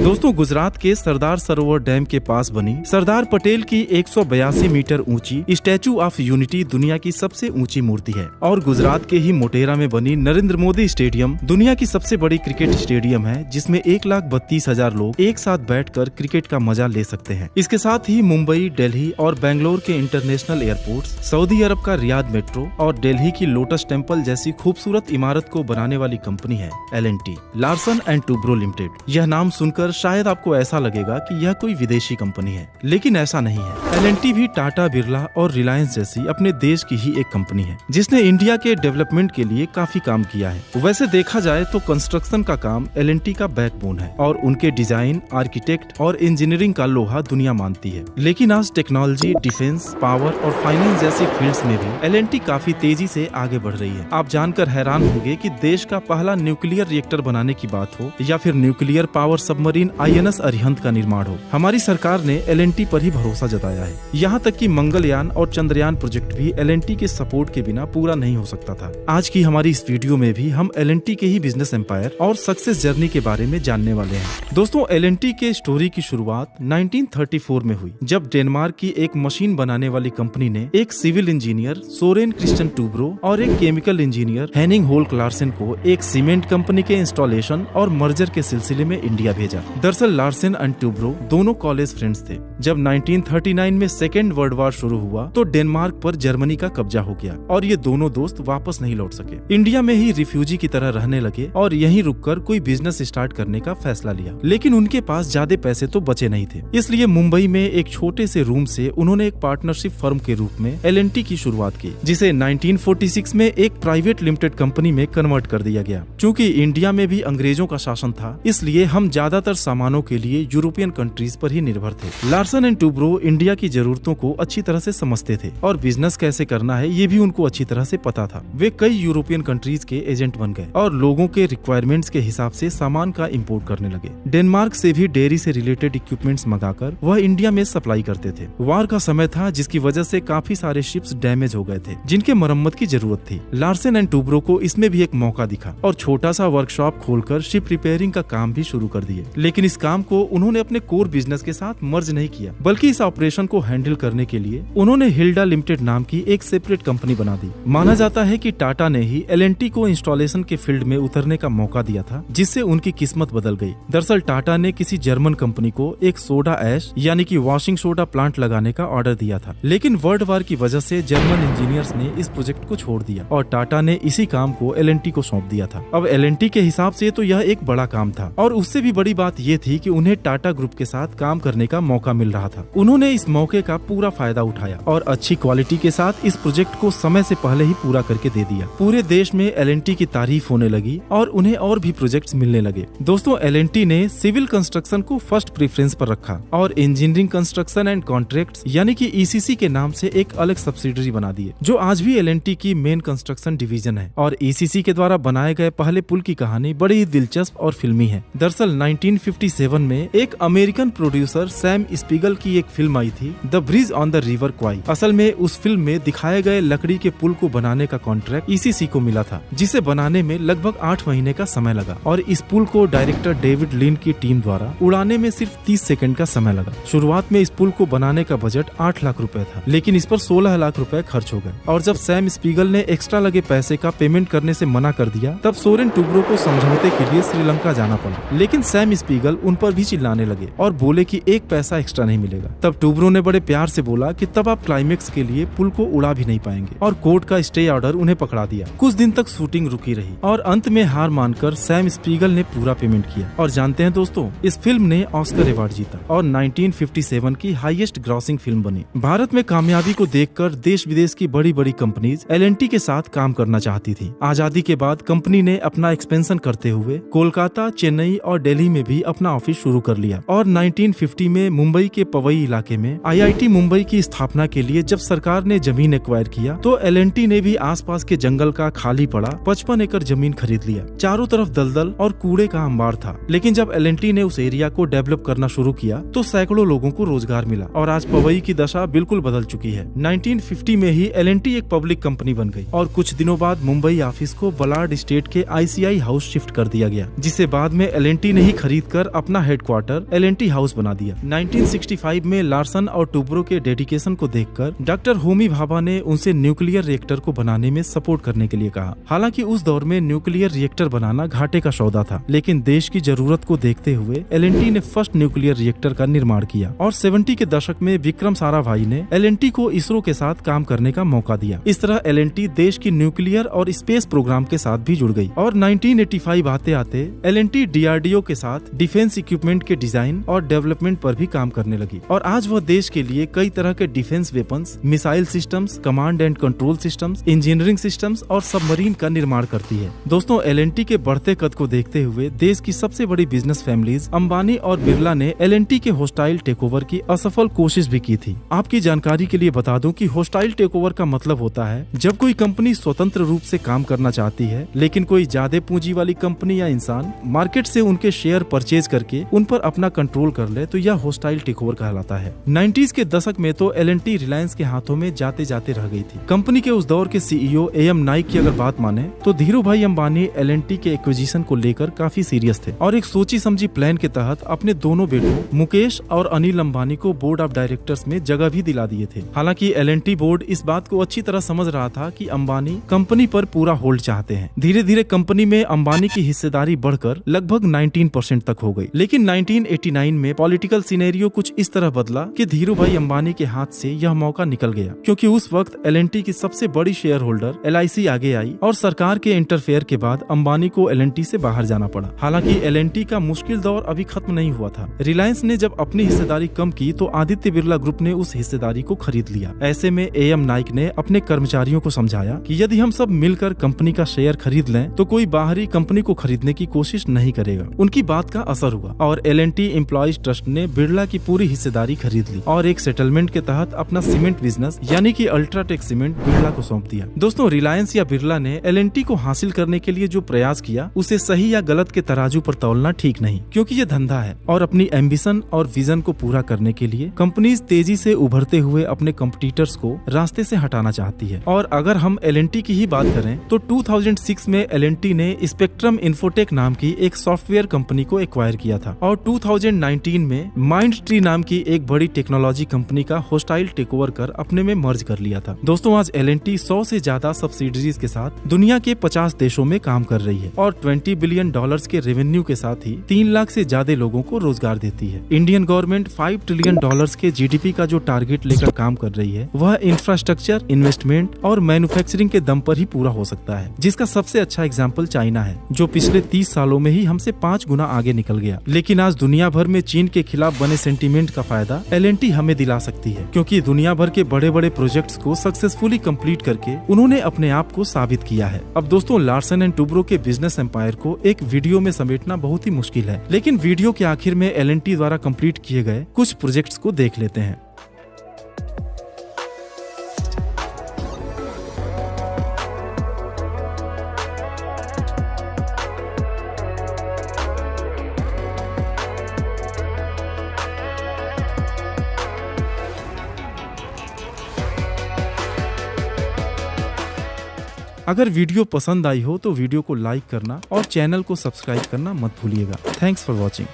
दोस्तों, गुजरात के सरदार सरोवर डैम के पास बनी सरदार पटेल की 182 मीटर ऊंची स्टैचू ऑफ यूनिटी दुनिया की सबसे ऊंची मूर्ति है। और गुजरात के ही मोटेरा में बनी नरेंद्र मोदी स्टेडियम दुनिया की सबसे बड़ी क्रिकेट स्टेडियम है, जिसमें 1,32,000 लोग एक साथ बैठकर क्रिकेट का मजा ले सकते हैं। इसके साथ ही मुंबई, दिल्ली और बेंगलोर के इंटरनेशनल एयरपोर्ट, सऊदी अरब का रियाद मेट्रो और दिल्ली की लोटस टेम्पल जैसी खूबसूरत इमारत को बनाने वाली कंपनी है L&T, Larsen and Toubro limited. यह नाम सुनकर शायद आपको ऐसा लगेगा कि यह कोई विदेशी कंपनी है, लेकिन ऐसा नहीं है। L&T भी टाटा, बिरला और रिलायंस जैसी अपने देश की ही एक कंपनी है, जिसने इंडिया के डेवलपमेंट के लिए काफी काम किया है। वैसे देखा जाए तो कंस्ट्रक्शन का काम L&T का बैकबोन है और उनके डिजाइन, आर्किटेक्ट और इंजीनियरिंग का लोहा दुनिया मानती है। लेकिन आज टेक्नोलॉजी, डिफेंस, पावर और फाइनेंस जैसी फील्ड्स में भी L&T काफी तेजी से आगे बढ़ रही है। आप जानकर हैरान होंगे कि देश का पहला न्यूक्लियर रिएक्टर बनाने की बात हो या फिर nuclear power submarine INS Arihant का निर्माण हो, हमारी सरकार ने L&T पर ही भरोसा जताया है। यहाँ तक कि मंगलयान और चंद्रयान प्रोजेक्ट भी L&T के सपोर्ट के बिना पूरा नहीं हो सकता था। आज की हमारी इस वीडियो में भी हम L&T के ही बिजनेस एम्पायर और सक्सेस जर्नी के बारे में जानने वाले हैं। दोस्तों, L&T के स्टोरी की शुरुआत 1934 में हुई, जब डेनमार्क की एक मशीन बनाने वाली कंपनी ने एक civil engineer Soren Kristian Toubro और एक chemical engineer Henning Holck Larsen को एक सीमेंट कंपनी के इंस्टॉलेशन और मर्जर के सिलसिले में इंडिया भेजा। दरअसल लार्सन एंड टूब्रो दोनों कॉलेज फ्रेंड्स थे। जब 1939 में सेकेंड वर्ल्ड वॉर शुरू हुआ तो डेनमार्क पर जर्मनी का कब्जा हो गया और ये दोनों दोस्त वापस नहीं लौट सके। इंडिया में ही रिफ्यूजी की तरह रहने लगे और यहीं रुककर कोई बिजनेस स्टार्ट करने का फैसला लिया। लेकिन उनके पास ज्यादा पैसे तो बचे नहीं थे, इसलिए मुंबई में एक छोटे से रूम से उन्होंने एक पार्टनरशिप फर्म के रूप में L&T की शुरुआत की, जिसे 1946 में एक प्राइवेट लिमिटेड कंपनी में कन्वर्ट कर दिया गया। चूँकि इंडिया में भी अंग्रेजों का शासन था, इसलिए हम ज्यादातर सामानों के लिए यूरोपियन कंट्रीज पर ही निर्भर थे। लार्सन एंड टूब्रो इंडिया की जरूरतों को अच्छी तरह से समझते थे और बिजनेस कैसे करना है ये भी उनको अच्छी तरह से पता था। वे कई यूरोपियन कंट्रीज के एजेंट बन गए और लोगों के रिक्वायरमेंट्स के हिसाब से सामान का इंपोर्ट करने लगे। डेनमार्क से भी डेयरी से रिलेटेड इक्विपमेंट्स मंगाकर वह इंडिया में सप्लाई करते थे। वार का समय था, जिसकी वजह से काफी सारे शिप्स डैमेज हो गए थे, जिनके मरम्मत की जरूरत थी। लार्सन एंड टूब्रो को इसमें भी एक मौका दिखा और छोटा सा वर्कशॉप खोलकर शिप रिपेयरिंग का काम भी शुरू कर दिए। लेकिन इस काम को उन्होंने अपने कोर बिजनेस के साथ मर्ज नहीं किया, बल्कि इस ऑपरेशन को हैंडल करने के लिए उन्होंने हिल्डा लिमिटेड नाम की एक सेपरेट कंपनी बना दी। माना जाता है कि टाटा ने ही L&T को इंस्टॉलेशन के फील्ड में उतरने का मौका दिया था, जिससे उनकी किस्मत बदल गई। दरअसल टाटा ने किसी जर्मन कंपनी को एक सोडा ऐश यानी कि वॉशिंग सोडा प्लांट लगाने का ऑर्डर दिया था, लेकिन वर्ल्ड वार की वजह से जर्मन इंजीनियर्स ने इस प्रोजेक्ट को छोड़ दिया और टाटा ने इसी काम को L&T को सौंप दिया था। अब L&T के हिसाब से तो यह एक बड़ा काम था और उससे भी बड़ी बात यह थी कि उन्हें टाटा ग्रुप के साथ काम करने का मौका मिल रहा था। उन्होंने इस मौके का पूरा फायदा उठाया और अच्छी क्वालिटी के साथ इस प्रोजेक्ट को समय से पहले ही पूरा करके दे दिया। पूरे देश में L&T की तारीफ होने लगी और उन्हें और भी प्रोजेक्ट्स मिलने लगे। दोस्तों, L&T ने सिविल कंस्ट्रक्शन को फर्स्ट प्रेफरेंस पर रखा और इंजीनियरिंग कंस्ट्रक्शन एंड कॉन्ट्रैक्ट्स यानी कि ECC के नाम से एक अलग सब्सिडरी बना दी, जो आज भी L&T की मेन कंस्ट्रक्शन डिवीजन है। और ECC के द्वारा बनाए गए पहले पुल की कहानी बड़ी ही दिलचस्प और फिल्मी है। दरअसल 1957 में एक अमेरिकन प्रोड्यूसर सैम स्पीगल की एक फिल्म आई थी, the bridge on the river Kwai. असल में उस फिल्म में दिखाए गए लकड़ी के पुल को बनाने का कॉन्ट्रैक्ट ECC को मिला था, जिसे बनाने में लगभग 8 महीने का समय लगा और इस पुल को डायरेक्टर डेविड लिन की टीम द्वारा उड़ाने में सिर्फ 30 सेकंड का समय लगा। शुरुआत में इस पुल को बनाने का बजट 8 लाख रुपए था, लेकिन इस पर 16 लाख रुपए खर्च हो गए। और जब सैम स्पीगल ने एक्स्ट्रा लगे पैसे का पेमेंट करने से मना कर दिया, तब सोरेन टूब्रो को समझौते के लिए श्रीलंका जाना पड़ा। लेकिन सैम स्पीगल उन पर भी चिल्लाने लगे और बोले कि एक पैसा एक्स्ट्रा नहीं मिलेगा। तब टूब्रो ने बड़े प्यार से बोला कि तब आप क्लाइमेक्स के लिए पुल को उड़ा भी नहीं पाएंगे और कोर्ट का स्टे ऑर्डर उन्हें पकड़ा दिया। कुछ दिन तक शूटिंग रुकी रही और अंत में हार मानकर सैम स्पीगल ने पूरा पेमेंट किया। और जानते हैं दोस्तों, इस फिल्म ने ऑस्कर अवार्ड जीता और 1957 की हाईएस्ट ग्रॉसिंग फिल्म बनी। भारत में कामयाबी को देखकर देश विदेश की बड़ी बड़ी कंपनीज L&T के साथ काम करना चाहती थी। आजादी के बाद कंपनी ने अपना एक्सपेंशन करते हुए कोलकाता, चेन्नई और दिल्ली में भी अपना ऑफिस शुरू कर लिया और 1950 में मुंबई के पवई इलाके में IIT मुंबई की स्थापना के लिए जब सरकार ने जमीन एक्वायर किया तो L&T ने भी आसपास के जंगल का खाली पड़ा 55 एकड़ जमीन खरीद लिया। चारों तरफ दलदल और कूड़े का अंबार था, लेकिन जब L&T ने उस एरिया को डेवलप करना शुरू किया तो सैकड़ों लोगों को रोजगार मिला और आज पवई की दशा बिल्कुल बदल चुकी है। 1950 में ही L&T एक पब्लिक कंपनी बन गई और कुछ दिनों बाद मुंबई ऑफिस को बलार्ड स्टेट के ICI हाउस शिफ्ट कर दिया गया, जिसे बाद में L&T ने ही खरीद कर अपना हेडक्वार्टर L&T हाउस बना दिया। 1965 में लार्सन और टूब्रो के डेडिकेशन को देखकर डॉक्टर होमी भाभा ने उनसे न्यूक्लियर रिएक्टर को बनाने में सपोर्ट करने के लिए कहा। हालांकि उस दौर में न्यूक्लियर रिएक्टर बनाना घाटे का सौदा था, लेकिन देश की जरूरत को देखते हुए L&T ने फर्स्ट न्यूक्लियर रिएक्टर का निर्माण किया और 70 के दशक में विक्रम साराभाई ने L&T को इसरो के साथ काम करने का मौका दिया। इस तरह L&T देश की न्यूक्लियर और स्पेस प्रोग्राम के साथ भी जुड़ गई और 1985 आते आते L&T DRDO के साथ डिफेंस इक्विपमेंट के डिजाइन और डेवलपमेंट पर भी काम करने लगी और आज वह देश के लिए कई तरह के defence weapons, missile systems, command and control systems, engineering systems और सबमरीन का निर्माण करती है। दोस्तों, L&T के बढ़ते कद को देखते हुए देश की सबसे बड़ी बिजनेस फैमिलीज अंबानी और बिरला ने L&T के होस्टाइल टेकओवर की असफल कोशिश भी की थी। आपकी जानकारी के लिए बता दूं कि होस्टाइल टेकओवर का मतलब होता है जब कोई कंपनी स्वतंत्र रूप से काम करना चाहती है, लेकिन कोई ज्यादा पूंजी वाली कंपनी या इंसान मार्केट से उनके शेयर परचेज करके उन पर अपना कंट्रोल कर ले, तो यह होस्टाइल टेकओवर कहलाता है। 90s के दशक में तो L&T रिलायंस के हाथों में जाते जाते रह गई थी। कंपनी के उस दौर के CEO AM नाइक की अगर बात माने तो धीरू भाई अंबानी L&T के एक्विजिशन को लेकर काफी सीरियस थे और एक सोची समझी प्लान के तहत अपने दोनों बेटों मुकेश और अनिल अंबानी को बोर्ड ऑफ डायरेक्टर्स में जगह भी दिला दिए थे। हालांकि L&T बोर्ड इस बात को अच्छी तरह समझ रहा था कि अंबानी कंपनी पर पूरा होल्ड चाहते हैं। धीरे धीरे कंपनी में अंबानी की हिस्सेदारी बढ़कर लगभग 19% तक हो गई। लेकिन 1989 में पॉलिटिकल सिनेरियो कुछ इस तरह बदला कि धीरू भाई अंबानी के हाथ से यह मौका निकल गया, क्योंकि उस वक्त L&T की सबसे बड़ी शेयर होल्डर LIC आगे आई और सरकार के इंटरफेयर के बाद अंबानी को L&T से बाहर जाना पड़ा। हालांकि L&T का मुश्किल दौर अभी खत्म नहीं हुआ था। रिलायंस ने जब अपनी हिस्सेदारी कम की तो आदित्य बिरला ग्रुप ने उस हिस्सेदारी को खरीद लिया। ऐसे में AM नाइक ने अपने कर्मचारियों को समझाया कि यदि हम सब मिलकर कंपनी का शेयर खरीद लें तो कोई बाहरी कंपनी को खरीदने की कोशिश नहीं करेगा। उनकी बात का असर हुआ और L&T एम्प्लॉइज ट्रस्ट ने बिरला की पूरी हिस्सेदारी खरीद ली और एक सेटलमेंट के तहत अपना सीमेंट बिजनेस यानी कि अल्ट्राटेक सीमेंट बिरला को सौंप दिया। दोस्तों, रिलायंस या बिरला ने L&T को हासिल करने के लिए जो प्रयास किया उसे सही या गलत के तराजू पर तौलना ठीक नहीं, क्योंकि ये धंधा है और अपनी एम्बिशन और विजन को पूरा करने के लिए कंपनीज तेजी से उभरते हुए अपने कंपटीटर्स को रास्ते से हटाना चाहती है। और अगर हम L&T की ही बात करें तो 2006 में L&T ने स्पेक्ट्रम इन्फोटेक नाम की एक सॉफ्टवेयर कंपनी को एक्वायर किया था और 2019 में माइंडट्री नाम की एक बड़ी टेक्नोलॉजी कंपनी का होस्टाइल टेकओवर कर अपने में मर्ज कर लिया था। दोस्तों, आज L&T 100 से ज्यादा सब्सिडीज के साथ दुनिया के 50 देशों में काम कर रही है और $20 बिलियन के रेवेन्यू के साथ ही 3 लाख से ज्यादा लोगों को रोजगार देती है। इंडियन गवर्नमेंट $5 ट्रिलियन के GDP का जो टारगेट लेकर काम कर रही है वह इंफ्रास्ट्रक्चर, इन्वेस्टमेंट और मैन्युफैक्चरिंग के दम पर ही पूरा हो सकता है, जिसका सबसे अच्छा एग्जाम्पल चाइना है, जो पिछले 30 सालों में ही हमसे 5 गुना आगे निकल गया। लेकिन आज दुनिया भर में चीन के खिलाफ बने सेंटीमेंट का फायदा L&T हमें दिला सकती है, क्योंकि दुनिया भर के बड़े बड़े प्रोजेक्ट्स को सक्सेसफुली कंप्लीट करके उन्होंने अपने आप को साबित किया है। अब दोस्तों, लार्सन एंड टूब्रो के बिजनेस एम्पायर को एक वीडियो में समेटना बहुत ही मुश्किल है, लेकिन वीडियो के आखिर में L&T द्वारा कंप्लीट किए गए कुछ प्रोजेक्ट्स को देख लेते हैं। अगर वीडियो पसंद आई हो तो वीडियो को लाइक करना और चैनल को सब्सक्राइब करना मत भूलिएगा। Thanks for watching.